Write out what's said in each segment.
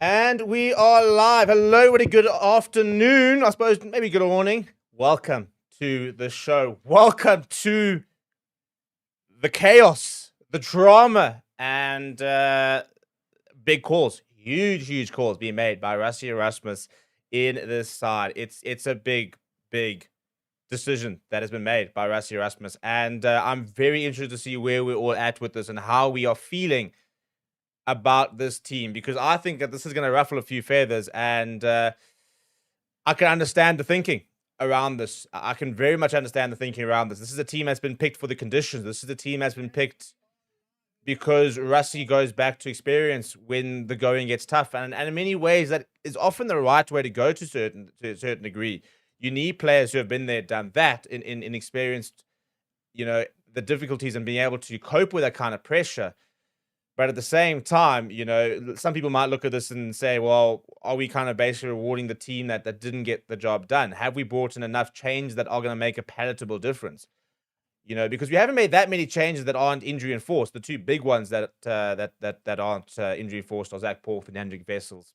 And we are live. Hello, everybody. Good afternoon. I suppose maybe good morning. Welcome to the show. Welcome to the chaos, the drama, and big calls. Huge calls being made by Rassie Erasmus in this side. It's a big decision that has been made by Rassie Erasmus, and I'm very interested to see where we're all at with this and how we are feeling about this team, because I think that this is going to ruffle a few feathers, and I can understand the thinking around this. I can very much understand the thinking around this. This is a team that's been picked for the conditions. This is a team that's been picked because Rassie goes back to experience when the going gets tough, and in many ways that is often the right way to go to a certain degree. You need players who have been there, done that, in experienced, the difficulties and being able to cope with that kind of pressure. But at the same time, some people might look at this and say, well, are we kind of basically rewarding the team that didn't get the job done? Have we brought in enough changes that are going to make a palatable difference? Because we haven't made that many changes that aren't injury enforced. The two big ones that aren't injury enforced are Zach Paul, Fernandrik Vessels,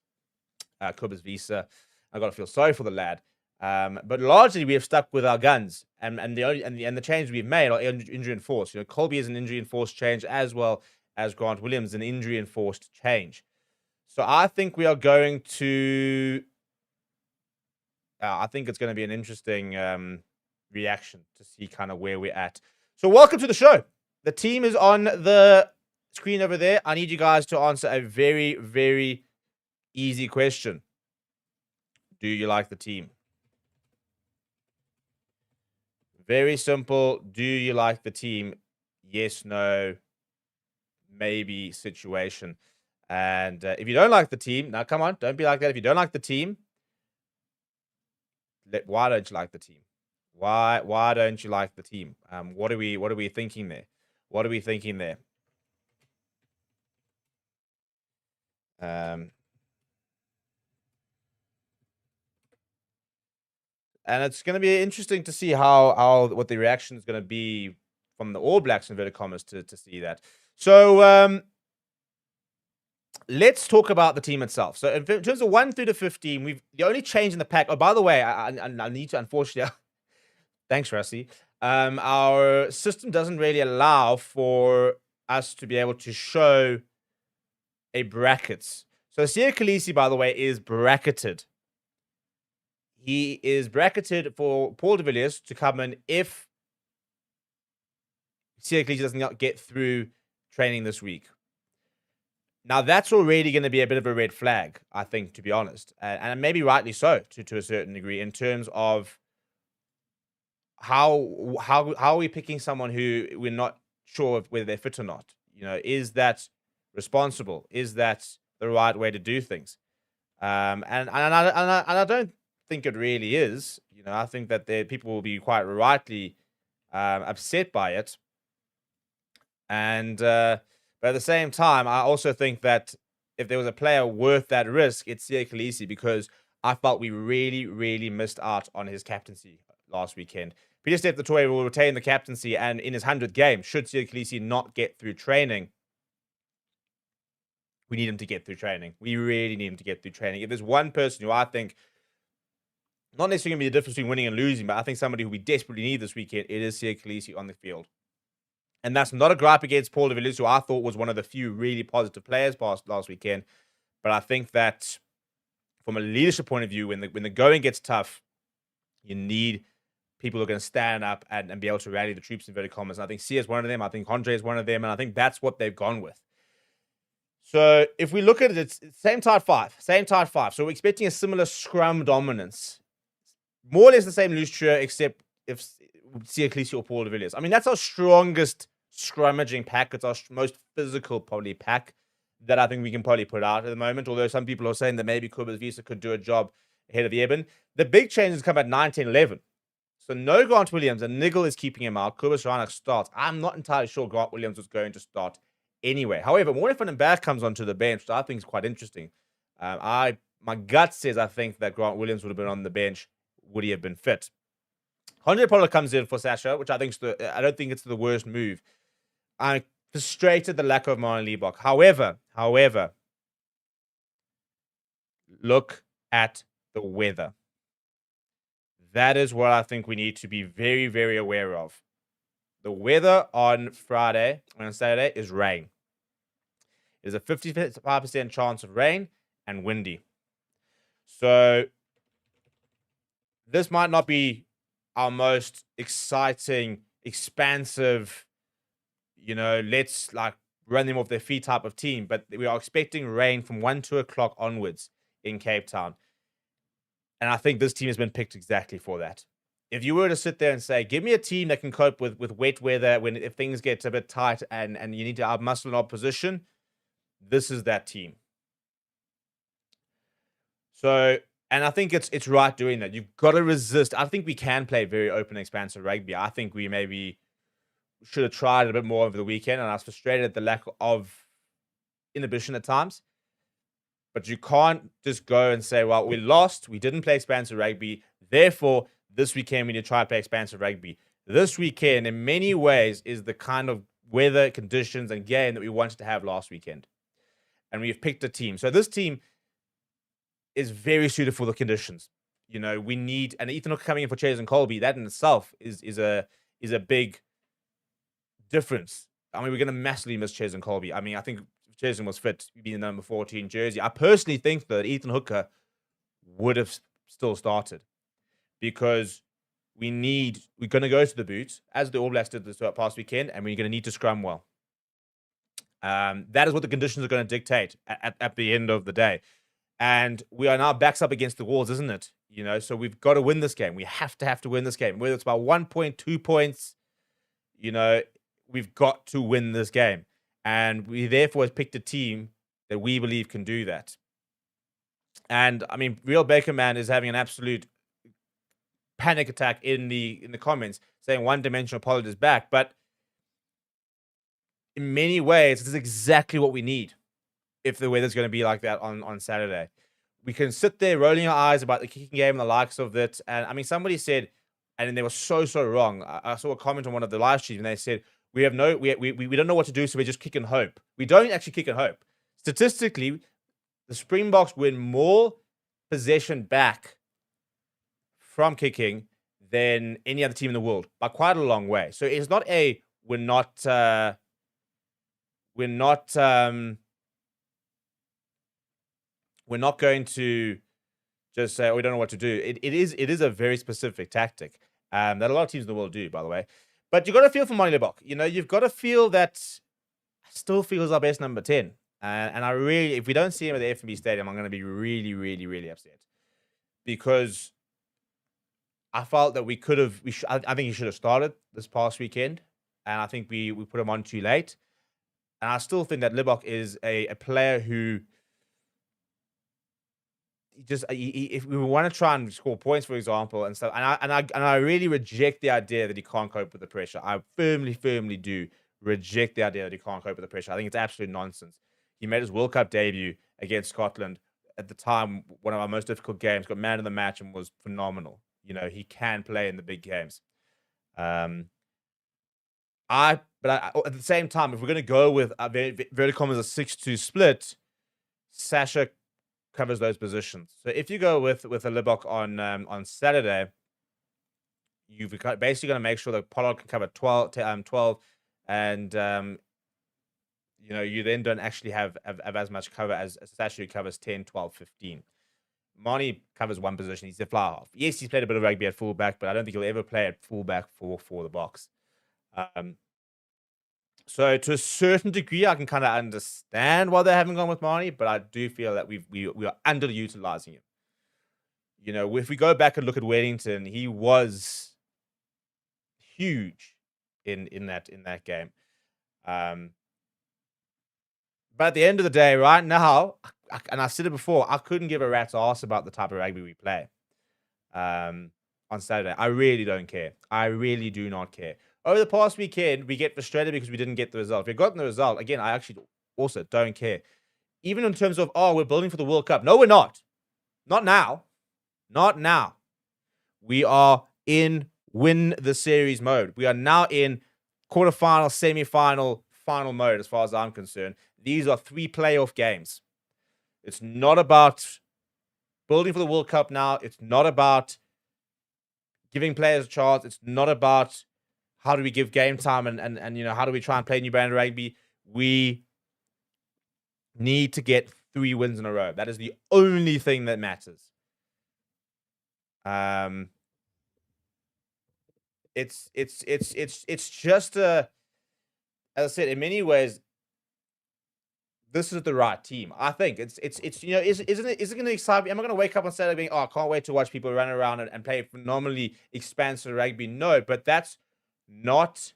Cobus Visa. I got to feel sorry for the lad. But largely we have stuck with our guns, and the changes we've made are injury enforced. Colby is an injury enforced change, as well as Grant Williams, an injury-enforced change. So I think we are going to... I think it's going to be an interesting reaction to see kind of where we're at. So welcome to the show. The team is on the screen over there. I need you guys to answer a very, very easy question. Do you like the team? Very simple. Do you like the team? Yes, no, maybe situation. And if you don't like the team, now come on, don't be like that. If you don't like the team, why don't you like the team? Why don't you like the team? What are we thinking there? What are we thinking there? And it's going to be interesting to see what the reaction is going to be from the All Blacks, inverted commas, to see that. So let's talk about the team itself. So in terms of 1 through to 15, the only change in the pack. Oh, by the way, I need to, unfortunately. Thanks, Rassie. Our system doesn't really allow for us to be able to show a brackets. So Siya Kolisi, by the way, is bracketed. He is bracketed for Paul de Villiers to come in if Siya Kolisi doesn't get through training this week. Now, that's already going to be a bit of a red flag, I think, to be honest. And maybe rightly so, to a certain degree, in terms of how are we picking someone who we're not sure of whether they're fit or not? Is that responsible? Is that the right way to do things? And I don't think it really is. I think that people will be quite rightly upset by it. And but at the same time, I also think that if there was a player worth that risk, it's Siya Kolisi, because I felt we really missed out on his captaincy last weekend. Peter Steph Toy will retain the captaincy, and in his 100th game, should Siya Kolisi not get through training, we need him to get through training. We really need him to get through training. If there's one person who I think, not necessarily going to be the difference between winning and losing, but I think somebody who we desperately need this weekend, it is Siya Kolisi on the field. And that's not a gripe against Paul de Villiers, who I thought was one of the few really positive players last weekend. But I think that from a leadership point of view, when the going gets tough, you need people who are going to stand up and be able to rally the troops, in inverted commas. And I think Sia is one of them. I think Andre is one of them. And I think that's what they've gone with. So if we look at it, it's same tight five. So we're expecting a similar scrum dominance. More or less the same loose trio, except if Siya Kolisi or Paul de Villiers. I mean, that's our strongest scrummaging pack. It's our most physical probably pack that I think we can probably put out at the moment, although some people are saying that maybe Cobus Visa could do a job ahead of Eben. The big changes come at 9, 10, 11. So no Grant Williams, and Nigel is keeping him out. Cobus Reinach starts. I'm not entirely sure Grant Williams was going to start anyway. However, Morne van den Berg comes onto the bench, which I think is quite interesting. My gut says I think that Grant Williams would have been on the bench, would he have been fit. Andre Pollard comes in for Sasha, which I don't think it's the worst move. I'm frustrated the lack of Marlon Liebach. However, look at the weather. That is what I think we need to be very, very aware of. The weather on Friday and on Saturday is rain. There's a 55% chance of rain and windy. So this might not be our most exciting, expansive, let's run them off their feet type of team, but we are expecting rain from 1-2 o'clock onwards in Cape Town. And I think this team has been picked exactly for that. If you were to sit there and say, give me a team that can cope with wet weather if things get a bit tight and you need to outmuscle an opposition, this is that team. So, and I think it's right doing that. You've got to resist. I think we can play very open, expansive rugby. I think we maybe should have tried it a bit more over the weekend, and I was frustrated at the lack of inhibition at times. But you can't just go and say, well, we lost. We didn't play expansive rugby. Therefore, this weekend we need to try to play expansive rugby. This weekend, in many ways, is the kind of weather, conditions, and game that we wanted to have last weekend. And we've picked a team. So this team is very suited for the conditions. We need, and Ethan Hooker coming in for Chase and Colby, that in itself is a big difference. I mean, we're going to massively miss Chase and Colby. I mean, I think if Chase was fit, he'd be the number 14 jersey. I personally think that Ethan Hooker would have still started because we're going to go to the boot, as the All Blacks did this past weekend, and we're going to need to scrum well. That is what the conditions are going to dictate at the end of the day. And we are now backs up against the walls, isn't it? So we've got to win this game. We have to win this game. Whether it's about 1 point, 2 points, we've got to win this game. And we therefore have picked a team that we believe can do that. And I mean, Real Baker Man is having an absolute panic attack in the comments, saying one-dimensional Pollard is back. But in many ways, this is exactly what we need if the weather's going to be like that on Saturday. We can sit there rolling our eyes about the kicking game and the likes of it. And I mean, somebody said, and they were so wrong. I saw a comment on one of the live streams and they said, we don't know what to do, so we're just kick and hope. We don't actually kick and hope. Statistically, the Springboks win more possession back from kicking than any other team in the world by quite a long way. So it's not we're not going to just say, we don't know what to do. It is a very specific tactic that a lot of teams in the world do, by the way. But you've got to feel for Manie Libbok. You've got to feel that still feels our best number 10. And I really, if we don't see him at the FNB Stadium, I'm going to be really, really, really upset. Because I felt that I think he should have started this past weekend. And I think we put him on too late. And I still think that Libbok is a player who if we want to try and score points, for example, and stuff, and I really reject the idea that he can't cope with the pressure. I firmly do reject the idea that he can't cope with the pressure. I think it's absolute nonsense. He made his World Cup debut against Scotland at the time, one of our most difficult games, got man of the match and was phenomenal. He can play in the big games. But at the same time, if we're going to go with Verticom as a 6-2 split, Sasha covers those positions. So if you go with a Libbok on Saturday, you've basically going to make sure that Pollard can cover 12 and you then don't actually have as much cover as Sasha, who covers 10, 12, 15. Manie covers one position. He's the fly half. Yes, he's played a bit of rugby at fullback, but I don't think he'll ever play at fullback for the Boks. So to a certain degree, I can kind of understand why they haven't gone with Manie, but I do feel that we are underutilizing him. If we go back and look at Wellington, he was huge in that game. But at the end of the day, right now, and I said it before, I couldn't give a rat's ass about the type of rugby we play on Saturday. I really don't care. I really do not care. Over the past weekend, we get frustrated because we didn't get the result. If we'd gotten the result, again, I actually also don't care. Even in terms of, we're building for the World Cup. No, we're not. Not now. Not now. We are in win the series mode. We are now in quarterfinal, semi-final, final mode as far as I'm concerned. These are 3 playoff games. It's not about building for the World Cup now. It's not about giving players a chance. It's not about how do we give game time and how do we try and play new brand of rugby. We need to get 3 wins in a row. That is the only thing that matters. It's just as I said, in many ways, this is the right team. I think is it going to excite me? Am I going to wake up on Saturday being, I can't wait to watch people run around and play phenomenally expansive rugby? No, but that's not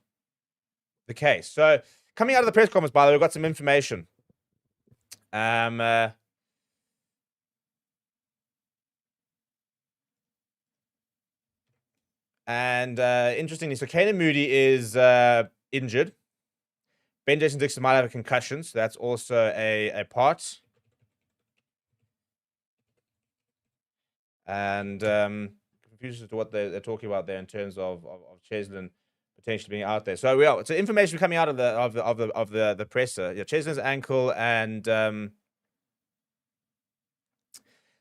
the case. So coming out of the press conference, by the way, we've got some information. Interestingly, so Kane Moody is injured. Ben Jason Dixon might have a concussion, so that's also a part. And confused as to what they're talking about there in terms of Cheslin potentially being out there. So so information coming out of the presser. Yeah, Cheslin's ankle and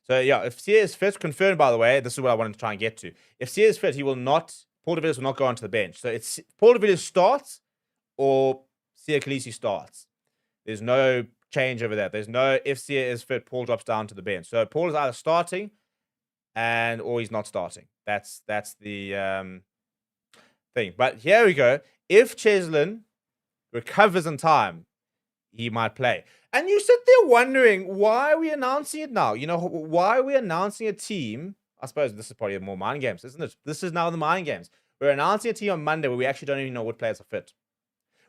so yeah, if Sia is fit, confirmed by the way, this is what I wanted to try and get to. If Sia is fit, Paul de Villiers will not go onto the bench. So it's Paul de Villiers starts or Sia Khaleesi starts. There's no change over that. There's no, if Sia is fit, Paul drops down to the bench. So Paul is either starting or he's not starting. That's the thing. But here we go. If Cheslin recovers in time, he might play. And you sit there wondering, why are we announcing it now? Why are we announcing a team? I suppose this is probably more mind games, isn't it? This is now the mind games. We're announcing a team on Monday where we actually don't even know what players are fit,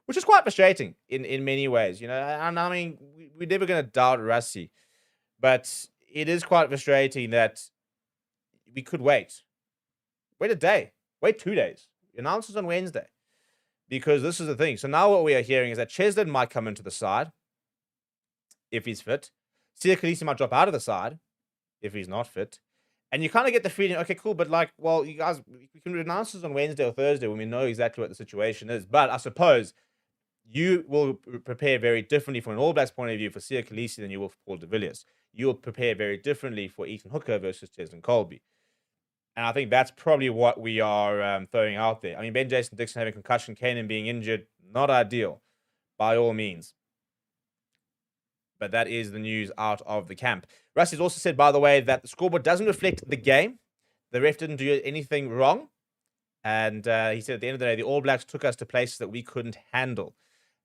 which is quite frustrating in many ways. And I mean, we're never going to doubt Rassie, but it is quite frustrating that we could wait a day, wait 2 days. Announces on Wednesday, because this is the thing. So now what we are hearing is that Cheslin might come into the side if he's fit. Sia Khaleesi might drop out of the side if he's not fit. And you kind of get the feeling, okay, cool, but you guys, we can announce this on Wednesday or Thursday when we know exactly what the situation is. But I suppose you will prepare very differently from an All Blacks point of view for Sia Khaleesi than you will for Paul de Villiers. You will prepare very differently for Ethan Hooker versus Cheslin Colby. And I think that's probably what we are throwing out there. I mean, Ben Jason Dixon having concussion, Kanan being injured, not ideal by all means. But that is the news out of the camp. Rusty's also said, by the way, that the scoreboard doesn't reflect the game. The ref didn't do anything wrong. And he said at the end of the day, the All Blacks took us to places that we couldn't handle.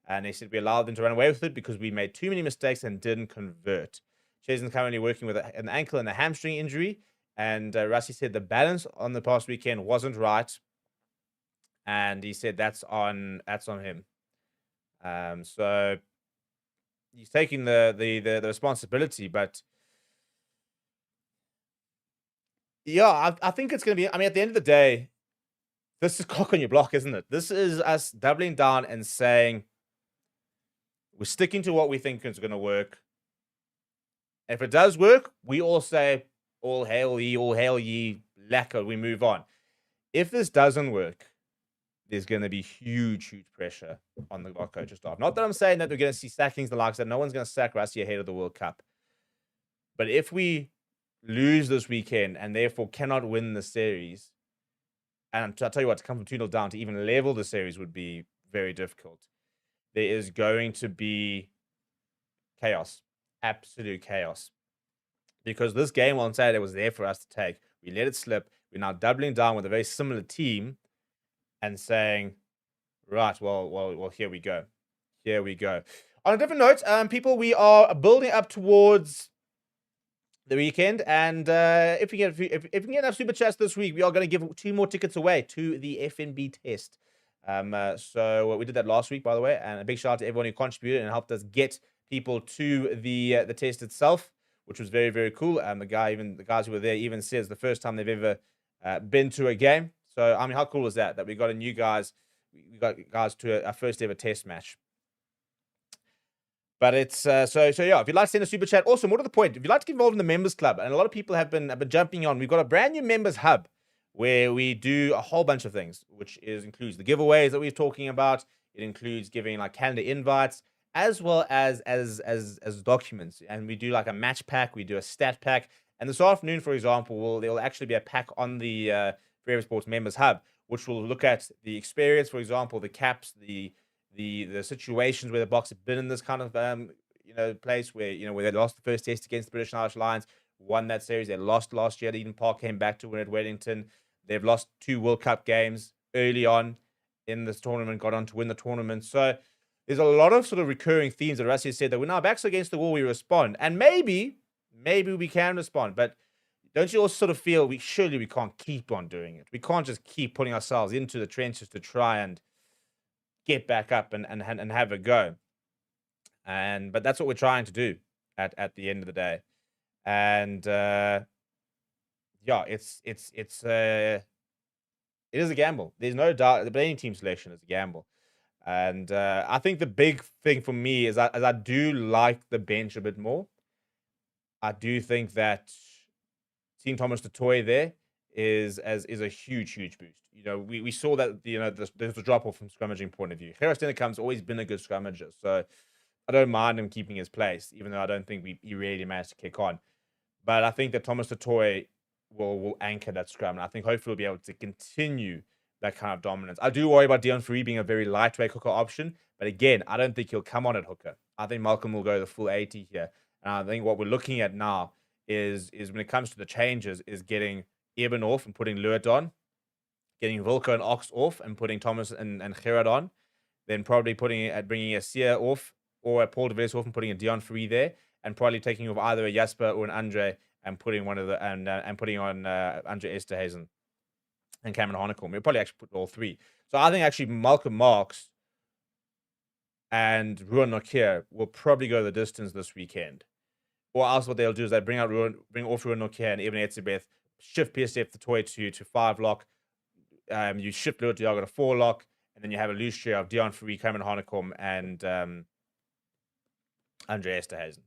And he said we allowed them to run away with it because we made too many mistakes and didn't convert. Cheslin's currently working with an ankle and a hamstring injury. And Rusty said the balance on the past weekend wasn't right. And he said that's on him. So he's taking the responsibility, but yeah, I think it's going to be, I mean, at the end of the day, this is cock on your block, isn't it? This is us doubling down and saying we're sticking to what we think is going to work. If it does work, we all say, all hail ye, lacquer, we move on. If this doesn't work, there's going to be huge pressure on the coaching staff. Not that I'm saying that we're going to see sackings the likes that no one's going to sack Rusty ahead of the World Cup. But if we lose this weekend and therefore cannot win the series, and I'll tell you what, to come from 2-0 down to even level the series would be very difficult. There is going to be chaos, absolute chaos. Because this game on Saturday was there for us to take. We let it slip. We're now doubling down with a very similar team and saying, right, well, here we go. Here we go. On a different note, people, we are building up towards the weekend. And if we get enough super chats this week, we are going to give 2 more tickets away to the FNB test. So we did that last week, by the way. And a big shout out to everyone who contributed and helped us get people to the test itself, which was very, very cool. The guys who were there even says the first time they've ever been to a game. So, I mean, how cool was that? That we got we got guys to our first ever test match. But it's, so yeah, if you'd like to send a super chat, also, more to the point, if you'd like to get involved in the members club, and a lot of people have been jumping on, we've got a brand new members hub where we do a whole bunch of things, which includes the giveaways that we're talking about. It includes giving like calendar invites, as well as documents. And we do like a match pack, we do a stat pack, And this afternoon, for example, there will actually be a pack on the Freedom Sports Members Hub, which will look at the experience, for example, the caps, the situations where the Boks have been in this kind of place where where they lost the first test against the British and Irish Lions, won that series. They lost last year at Eden Park, came back to win at Wellington. They've lost 2 World Cup games early on in this tournament, got on to win the tournament. So there's a lot of sort of recurring themes that Rassie said that when our backs against the wall, we respond. And maybe we can respond. But don't you also sort of feel surely we can't keep on doing it? We can't just keep putting ourselves into the trenches to try and get back up and have a go. But that's what we're trying to do at the end of the day. And it is a gamble. There's no doubt. The playing team selection is a gamble. And I think the big thing for me is I do like the bench a bit more. I do think that seeing Thomas du Toit there is a huge boost. We saw that there's a drop off from scrummaging point of view. Gerard Stennekam's always been a good scrummager, so I don't mind him keeping his place, even though I don't think he really managed to kick on. But I think that Thomas du Toit will anchor that scrum, and I think hopefully we'll be able to continue that kind of dominance. I do worry about Deon Fourie being a very lightweight hooker option, but again, I don't think he'll come on at hooker. I think Malcolm will go the full 80 here. And I think what we're looking at now is when it comes to the changes, is getting Eben off and putting Lewitt on, getting Wilco and Ox off and putting Thomas and Gerard on, then probably bringing a Sia off or a Paul de Villiers off and putting a Deon Fourie there, and probably taking off either a Jasper or an Andre and putting putting on Andre Esterhuizen and Cameron Hanekom. We'll probably actually put all 3. So I think actually Malcolm Marx and Ruan Nokia will probably go the distance this weekend. Or else what they'll do is they bring off Ruan Nokia and Eben Etzebeth, shift PSF the toy to 5 lock. You shift Lewitt Diago to 4 lock, and then you have a loose share of Deon Fourie, Cameron Hanekom, and Andre Esterhuizen.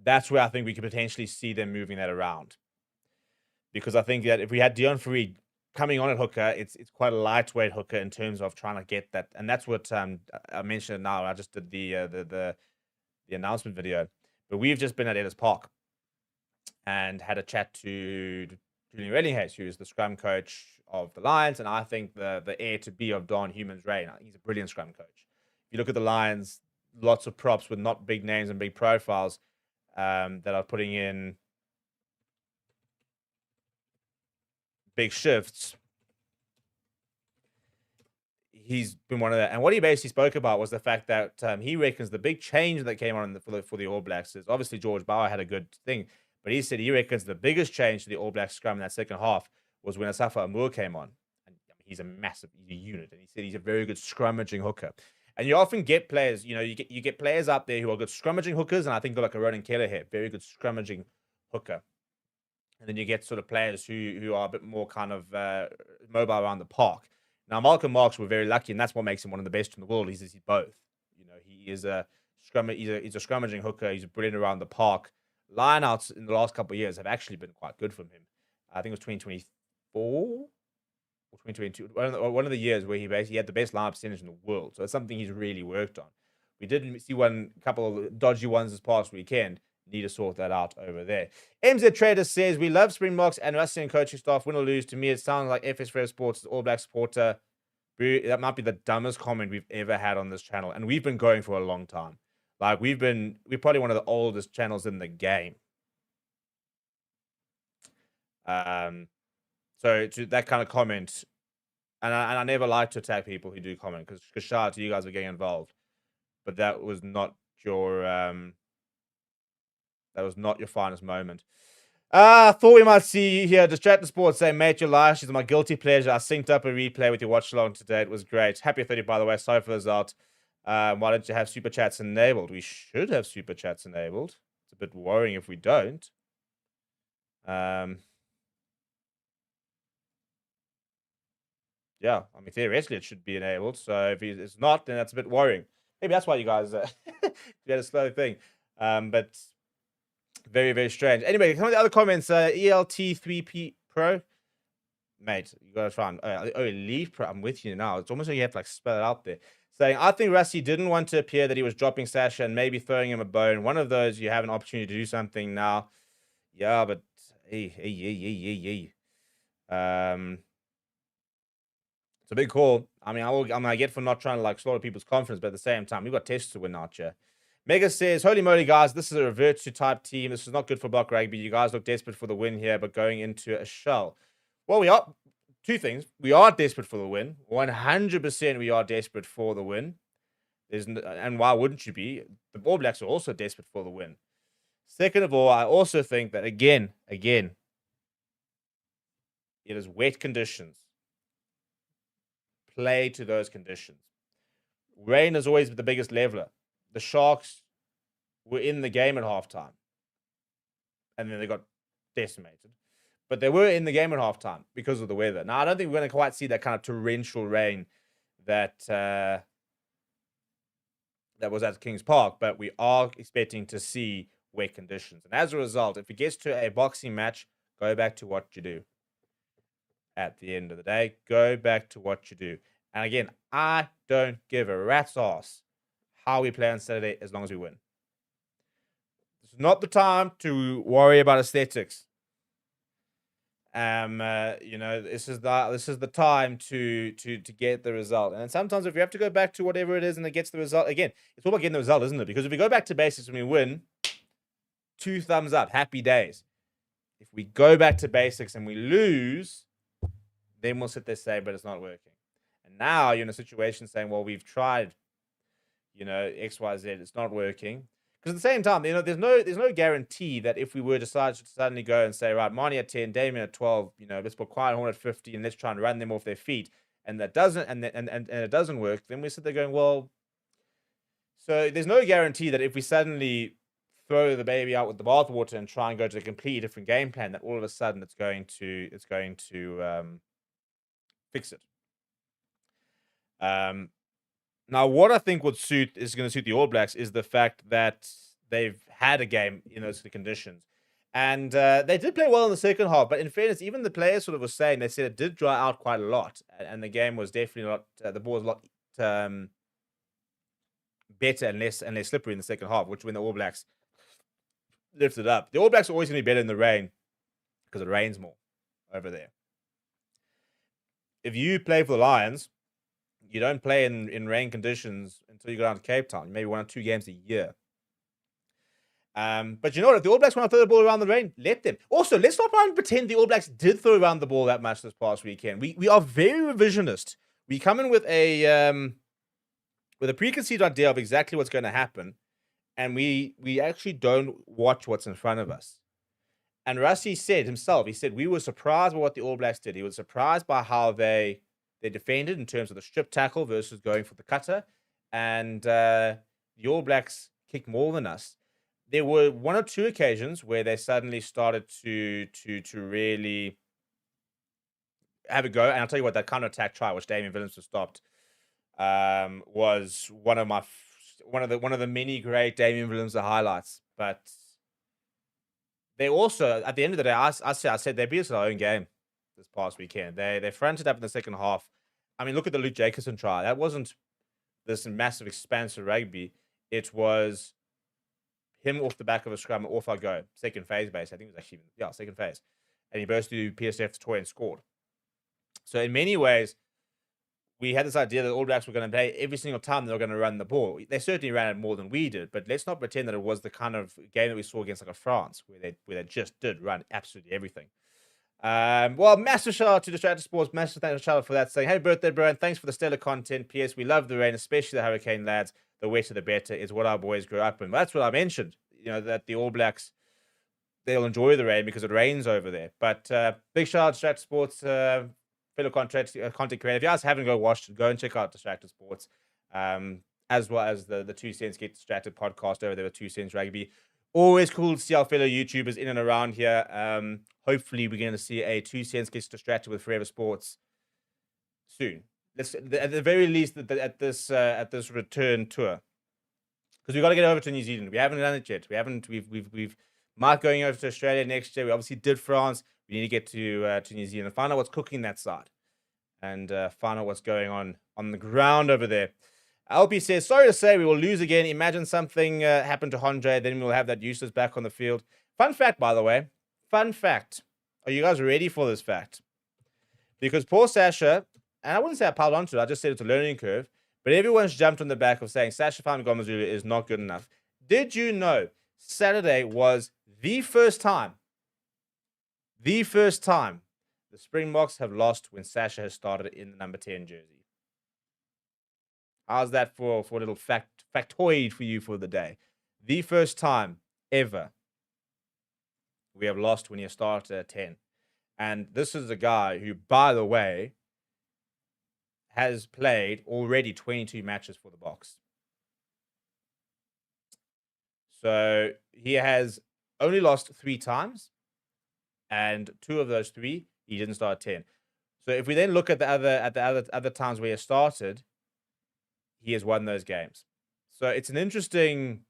That's where I think we could potentially see them moving that around. Because I think that if we had Deon Fourie coming on at hooker, it's quite a lightweight hooker in terms of trying to get that. And that's what I mentioned now. I just did the announcement video. But we've just been at Ellis Park and had a chat to Julian Reddinghays, who is the scrum coach of the Lions. And I think the heir to be of Don Human's reign. I think he's a brilliant scrum coach. If you look at the Lions, lots of props with not big names and big profiles that are putting in big shifts. He's been one of that. And what he basically spoke about was the fact that he reckons the big change that came on for the All Blacks is obviously George Bauer had a good thing, but he said he reckons the biggest change to the All Blacks scrum in that second half was when Asafa Amour came on. And he's a unit, and he said he's a very good scrummaging hooker. And you often get players, you get players out there who are good scrummaging hookers, and I think like a Ronan Keller here, very good scrummaging hooker. And then you get sort of players who are a bit more kind of mobile around the park. Now, Malcolm Marx, we're very lucky, and that's what makes him one of the best in the world. He's both. He is a he's a scrummaging hooker. He's brilliant around the park. Lineouts in the last couple of years have actually been quite good from him. I think it was 2024 or 2022. One of the years where he basically had the best line percentage in the world. So it's something he's really worked on. We did see a couple of dodgy ones this past weekend. Need to sort that out over there. MZ Trader says, we love Springboks and Russian coaching staff. Win or lose, to me, it sounds like FS Red Sports is All Black supporter. That might be the dumbest comment we've ever had on this channel. And we've been going for a long time. Like, we're probably one of the oldest channels in the game. So to that kind of comment, and I never like to attack people who do comment, because shout out to you guys for getting involved. But that was not your... that was not your finest moment. Thought we might see you here. Distract the Sports saying, mate, your live is my guilty pleasure. I synced up a replay with your watch along today. It was great. Happy 30, by the way. Sorry for those out. Why don't you have super chats enabled? We should have super chats enabled. It's a bit worrying if we don't. Yeah, I mean, theoretically, it should be enabled. So if it's not, then that's a bit worrying. Maybe that's why you guys you had a slow thing. But very, very strange. Anyway, some of the other comments. ELT3P Pro. Mate, you got to try and... Elite Pro. I'm with you now. It's almost like you have to spell it out there. Saying, I think Rassie didn't want to appear that he was dropping Sasha and maybe throwing him a bone. One of those, you have an opportunity to do something now. Yeah, but hey. It's a big call. I mean, I get for not trying to like slaughter people's confidence, but at the same time, we've got tests to win out here. Mega says, "Holy moly, guys! This is a revert to type team. This is not good for Block Rugby. You guys look desperate for the win here, but going into a shell. Well, we are two things. We are desperate for the win. 100%, we are desperate for the win. And why wouldn't you be? The All Blacks are also desperate for the win. Second of all, I also think that again, it is wet conditions. Play to those conditions. Rain is always the biggest leveler. The Sharks were in the game at halftime, and then they got decimated. But they were in the game at halftime because of the weather. Now, I don't think we're going to quite see that kind of torrential rain that that was at Kings Park, but we are expecting to see wet conditions. And as a result, if it gets to a boxing match, go back to what you do. At the end of the day, go back to what you do. And again, I don't give a rat's ass how we play on Saturday as long as we win. This is not the time to worry about aesthetics. This is the time to get the result. And sometimes if you have to go back to whatever it is and it gets the result, again, it's all about getting the result, isn't it? Because if we go back to basics and we win, 2 thumbs up, happy days. If we go back to basics and we lose, then we'll sit there saying, but it's not working. And now you're in a situation saying, well, we've tried, X, Y, Z, it's not working. Because at the same time, there's no guarantee that if we were to suddenly go and say, right, Marnie at 10, Damien at 12, let's put Quiet Horn at 50, and let's try and run them off their feet, and that doesn't, and it doesn't work, then we sit there going, well, so there's no guarantee that if we suddenly throw the baby out with the bathwater and try and go to a completely different game plan, that all of a sudden it's going to fix it. Now, what I think is going to suit the All Blacks is the fact that they've had a game in those conditions. And they did play well in the second half, but in fairness, even the players sort of were saying, they said it did dry out quite a lot. And the game was definitely a lot, the ball was a lot better and less slippery in the second half, which when the All Blacks lifted up. The All Blacks are always going to be better in the rain because it rains more over there. If you play for the Lions, you don't play in rain conditions until you go down to Cape Town. Maybe 1 or 2 games a year. But you know what? If the All Blacks want to throw the ball around the rain, let them. Also, let's not try and pretend the All Blacks did throw around the ball that much this past weekend. We are very revisionist. We come in with a preconceived idea of exactly what's going to happen, and we actually don't watch what's in front of us. And Rassie said himself, he said, we were surprised by what the All Blacks did. He was surprised by how they defended in terms of the strip tackle versus going for the cutter. And the All Blacks kicked more than us. There were 1 or 2 occasions where they suddenly started to really have a go. And I'll tell you what, that counter-attack try, which Damien Willemse stopped, was one of the many great Damien Willemse highlights. But they also, at the end of the day, I said they beat us in our own game this past weekend. They fronted up in the second half. I mean, look at the Luke Jacobson try. That wasn't this massive expansive rugby. It was him off the back of a scrum, off I go. Second phase base. I think it was actually, second phase. And he burst through PSF's toy and scored. So in many ways, we had this idea that All Blacks were going to play every single time they were going to run the ball. They certainly ran it more than we did, but let's not pretend that it was the kind of game that we saw against like a France, where they just did run absolutely everything. Well, massive shout out to Distracted Sports. Massive thanks shout out for that, saying, hey, birthday, bro, and thanks for the stellar content. PS, we love the rain, especially the Hurricane lads. The wetter, the better is what our boys grew up in. That's what I mentioned, that the All Blacks, they'll enjoy the rain because it rains over there. But big shout out to Distracted Sports, fellow content creator. If you guys haven't go and check out Distracted Sports, as well as the 2 Cents Get Distracted podcast over there with 2 Cents Rugby. Always cool to see our fellow YouTubers in and around here. Hopefully, we're going to see a 2 Cents Gets Distracted with Forever Sports soon. Let's, at the very least, at this return tour, because we've got to get over to New Zealand. We haven't done it yet. We've marked going over to Australia next year. We obviously did France. We need to get to New Zealand, find out what's cooking that side, and find out what's going on the ground over there. LP says, sorry to say we will lose again. Imagine something happened to Andre, then we'll have that useless back on the field. Fun fact, by the way, Fun fact. Are you guys ready for this fact? Because poor Sasha, and I wouldn't say I piled onto it, I just said it's a learning curve, but everyone's jumped on the back of saying Sasha Famagomazulu is not good enough. Did you know Saturday was the first time the Springboks have lost when Sasha has started in the number 10 jersey? How's that for a little factoid for you for the day? The first time ever we have lost when he started at 10. And this is a guy who, by the way, has played already 22 matches for the Boks. So he has only lost 3 times, and 2 of those 3 he didn't start 10. So if we then look at the other times where he has started, he has won those games. So it's an interesting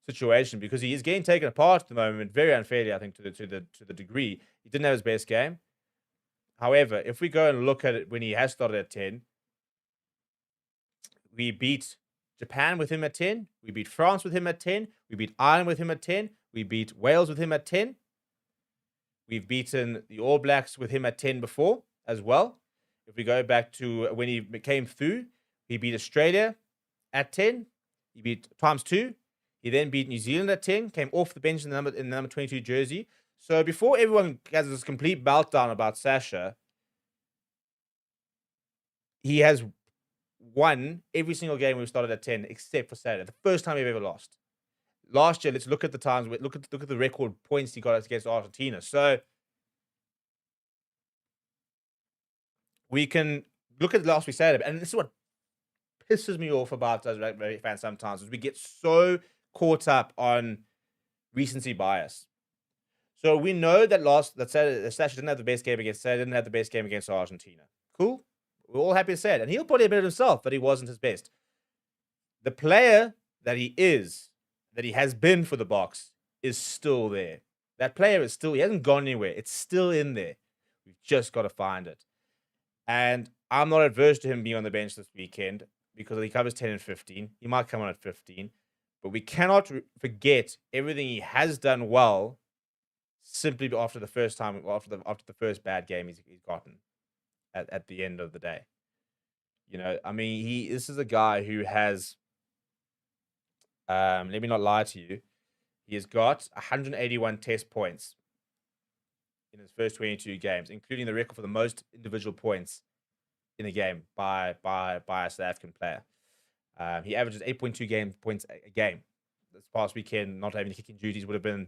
situation because he is getting taken apart at the moment, very unfairly, I think, to the degree. He didn't have his best game. However, if we go and look at it when he has started at 10, we beat Japan with him at 10. We beat France with him at 10. We beat Ireland with him at 10. We beat Wales with him at 10. We've beaten the All Blacks with him at 10 before as well. If we go back to when he came through, he beat Australia at 10. He beat times 2. He then beat New Zealand at 10, came off the bench in the number 22 jersey. So before everyone has this complete meltdown about Sasha, he has won every single game we've started at 10, except for Saturday. The first time we've ever lost. Last year, let's look at the times. Look at the record points he got against Argentina. So we can look at last week's Saturday, and this is what pisses me off about us rugby fans sometimes, is we get so caught up on recency bias. So we know that Saturday, Sasha didn't have the best game against Saturday, didn't have the best game against Argentina. Cool. We're all happy to say it. And he'll probably admit himself that he wasn't his best. The player that he has been for the Boks, is still there. That player is still, he hasn't gone anywhere. It's still in there. We've just got to find it. And I'm not adverse to him being on the bench this weekend because he covers 10 and 15. He might come on at 15. But we cannot forget everything he has done well simply after the first first bad game he's gotten at the end of the day. You know, I mean, this is a guy who has, let me not lie to you, he has got 181 test points in his first 22 games, including the record for the most individual points in a game by a South African player. He averages 8.2 points a game. This past weekend, not having the kicking duties would have been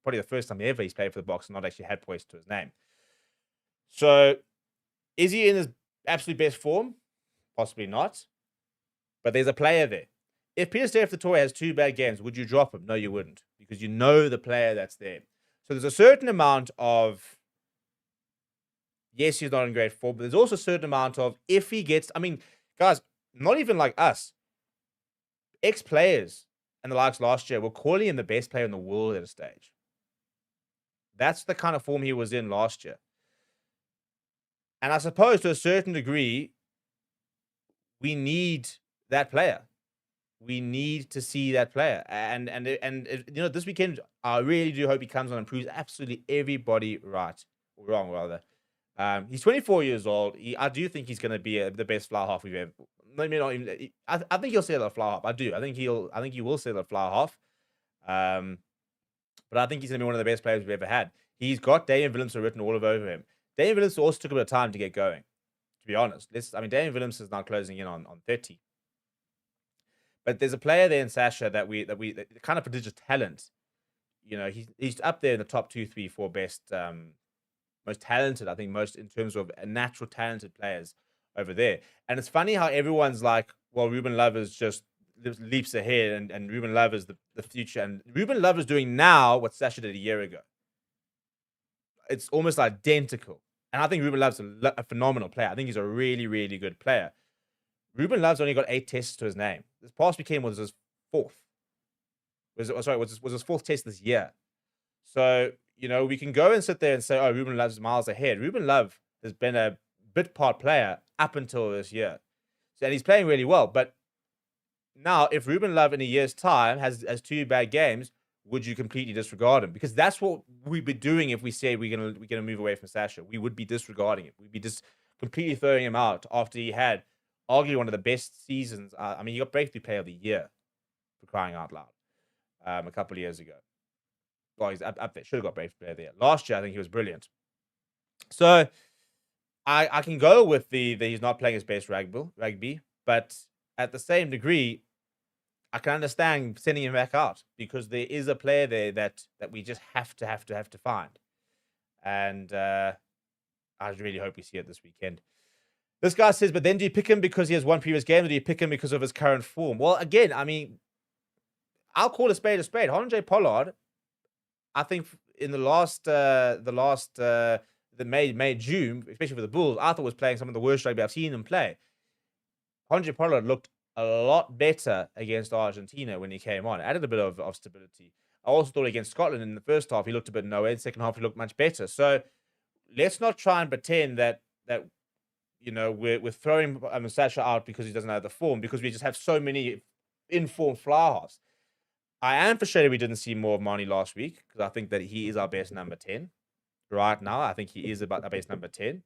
probably the first time ever he's played for the Boks and not actually had points to his name. So, is he in his absolute best form? Possibly not. But there's a player there. If Pieter-Steph du Toit has 2 bad games, would you drop him? No, you wouldn't, because you know the player that's there. So there's a certain amount of, yes, he's not in great form, but there's also a certain amount of, if he gets, I mean, guys, not even like us, ex-players and the likes last year were calling him the best player in the world at a stage. That's the kind of form he was in last year. And I suppose to a certain degree, we need that player. We need to see that player. And you know, this weekend, I really do hope he comes on and proves absolutely everybody right. Or wrong, rather. He's 24 years old. I do think he's going to be the best fly half we've ever. Maybe not even. I think he'll settle a fly half. I do. I think he will settle a fly half. But I think he's going to be one of the best players we've ever had. He's got Damian Willemse written all over him. Damian Willemse also took a bit of time to get going, to be honest. Damian Willemse is now closing in on 30. But there's a player there in Sasha that kind of prodigious talent. You know, he's up there in the top 2, 3, 4 best, most talented, I think, most in terms of natural talented players over there. And it's funny how everyone's like, well, Ruben Love is just leaps ahead and Ruben Love is the future. And Ruben Love is doing now what Sasha did a year ago. It's almost identical. And I think Ruben Love's a phenomenal player. I think he's a really, really good player. Ruben Love's only got 8 tests to his name. This past weekend was his 4th. Was his 4th test this year. So, you know, we can go and sit there and say, oh, Ruben Love's miles ahead. Ruben Love has been a bit part player up until this year. So, and he's playing really well. But now, if Ruben Love in a year's time has 2 bad games, would you completely disregard him? Because that's what we'd be doing if we say we're gonna move away from Sasha. We would be disregarding him. We'd be just completely throwing him out after he had arguably one of the best seasons. I mean, he got Breakthrough Player of the Year for crying out loud a couple of years ago. Well, he's up there. Should have got Breakthrough Player of the Year. Last year, I think he was brilliant. So I can go with the he's not playing his best rugby, but at the same degree, I can understand sending him back out because there is a player there that we just have to find. And I really hope we see it this weekend. This guy says, but then do you pick him because he has one previous game, or do you pick him because of his current form? Well, again, I mean, I'll call a spade a spade. Andre Pollard, I think in the May, June, especially for the Bulls, I thought was playing some of the worst rugby I've seen him play. Andre Pollard looked a lot better against Argentina when he came on. Added a bit of stability. I also thought against Scotland in the first half, he looked a bit nowhere. In the second half, he looked much better. So let's not try and pretend that we're throwing Sasha out because he doesn't have the form, because we just have so many informed fly halves. I am frustrated we didn't see more of Marnie last week, because I think that he is our best number 10. Right now, I think he is about our best number 10.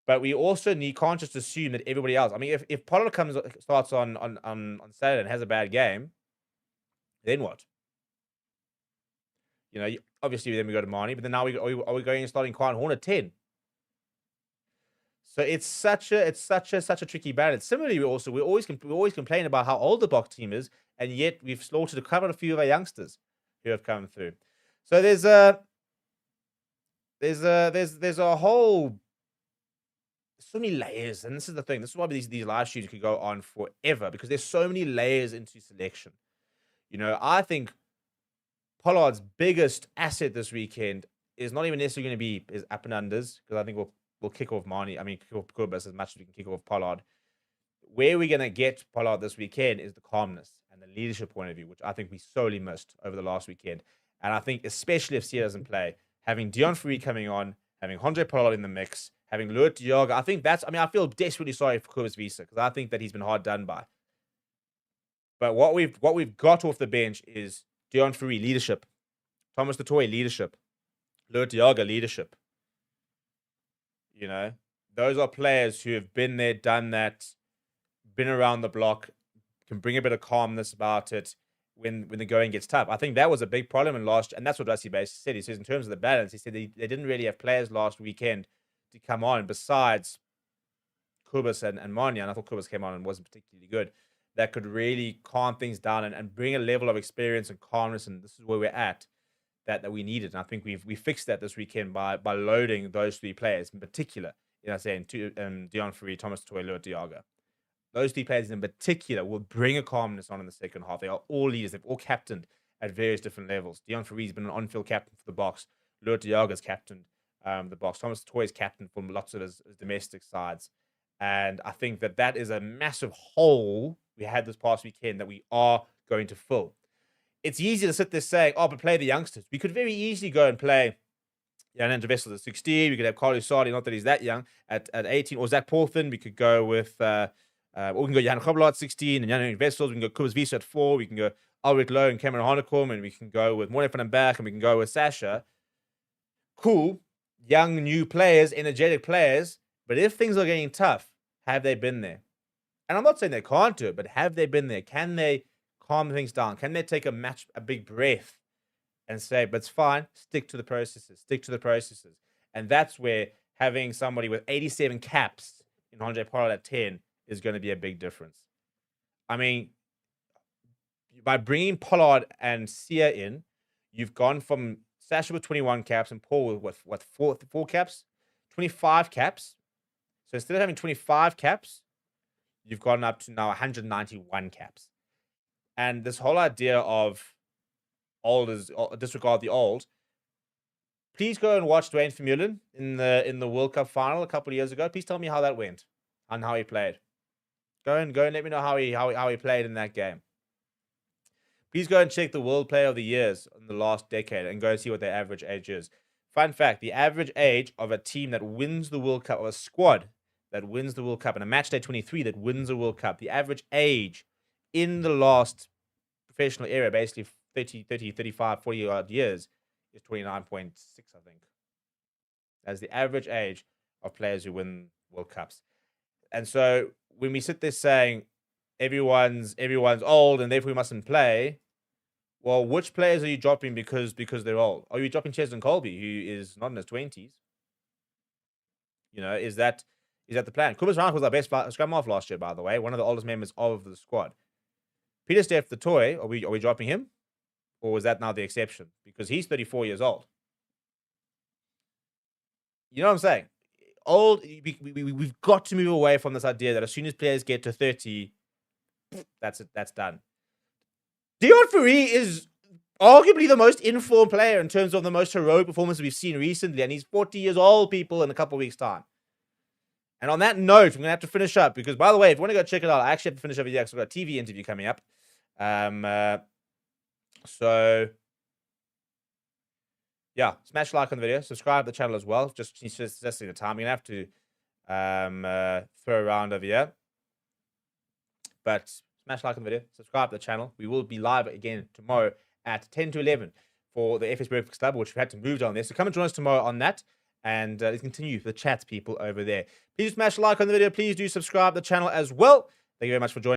But we also can't just assume that everybody else. I mean, if Pollard starts on Saturday and has a bad game, then what? Obviously then we go to Marnie, but then now are we going and starting Quan Horn at 10? So it's such a tricky balance. Similarly, we always complain about how old the Boks team is, and yet we've slaughtered quite a few of our youngsters who have come through. So there's a whole, so many layers, and this is the thing. This is why these live streams could go on forever, because there's so many layers into selection. I think Pollard's biggest asset this weekend is not even necessarily going to be his up and unders, because I think we'll kick off Marnie. I mean, kick off Kobus as much as we can kick off Pollard. Where we're going to get Pollard this weekend is the calmness and the leadership point of view, which I think we sorely missed over the last weekend. And I think especially if Sia doesn't play, having Deon Fourie coming on, having Andre Pollard in the mix, having Loic Diaga, I feel desperately sorry for Kobus Wiese, because I think that he's been hard done by. But what we've got off the bench is Deon Fourie leadership, Thomas du Toit leadership, Loic Diaga leadership. Those are players who have been there, done that, been around the block, can bring a bit of calmness about it when the going gets tough. I think that was a big problem in last, and that's what Rusty basically said. He says in terms of the balance, he said they didn't really have players last weekend to come on besides Kobus and Marnie, and I thought Kobus came on and wasn't particularly good, that could really calm things down and bring a level of experience and calmness, and this is where we're at, that we needed. And I think we fixed that this weekend by loading those three players in particular. Deon Fourie, Thomas du Toit, Loic Diaga. Those three players in particular will bring a calmness on in the second half. They are all leaders. They've all captained at various different levels. Deon Fourie's been an on-field captain for the Boks. Loic Diaga's captained the Boks. Thomas du Toit's captain for lots of his domestic sides. And I think that is a massive hole we had this past weekend that we are going to fill. It's easy to sit there saying, but play the youngsters. We could very easily go and play Jan Vessels at 16. We could have Carlos Sardi, not that he's that young, at 18. Or Zach Porthen. We could go with, or we can go Jan Grobler at 16 and Jan Vessels. We can go Kobus Wiese at 4. We can go Albert Lowe and Cameron Hanekom. And we can go with Morne van den Berg. And we can go with Sasha. Cool. Young, new players, energetic players. But if things are getting tough, have they been there? And I'm not saying they can't do it, but have they been there? Can they calm things down? Can they take a big breath and say, but it's fine, stick to the processes. And that's where having somebody with 87 caps in Andre Pollard at 10 is going to be a big difference. I mean, by bringing Pollard and Sia in, you've gone from Sasha with 21 caps and Paul with what, four caps? 25 caps. So instead of having 25 caps, you've gone up to now 191 caps. And this whole idea of old is disregard the old. Please go and watch Dwayne Vermeulen in the World Cup final a couple of years ago. Please tell me how that went and how he played. Go and let me know how he played in that game. Please go and check the World Player of the Years in the last decade and go and see what their average age is. Fun fact, the average age of a team that wins the World Cup, or a squad that wins the World Cup, and a matchday 23 that wins the World Cup, the average age in the last professional era, basically 35, 40 odd years is 29.6, I think. As the average age of players who win World Cups. And so when we sit there saying everyone's old and therefore we mustn't play, well, which players are you dropping because they're old? Are you dropping Cheslin Colby, who is not in his 20s? You know, is that the plan? Kubus Rank was our best scrum half last year, by the way, one of the oldest members of the squad. Peter Steph the toy, are we dropping him? Or is that now the exception? Because he's 34 years old. You know what I'm saying? Old, we've got to move away from this idea that as soon as players get to 30, that's it, that's done. Dion Fourie is arguably the most informed player in terms of the most heroic performance we've seen recently, and he's 40 years old, people, in a couple of weeks' time. And on that note, I'm going to have to finish up, because, by the way, if you want to go check it out, I actually have to finish up with you because I've got a TV interview coming up. So, yeah, smash like on the video, subscribe to the channel as well, just the time. I'm going to have to throw around over here. But smash like on the video, subscribe to the channel. We will be live again tomorrow at 10 to 11 for the FS Breakfast Club, which we had to move down there. So come and join us tomorrow on that. And let's continue the chat, people, over there. Please smash like on the video. Please do subscribe to the channel as well. Thank you very much for joining.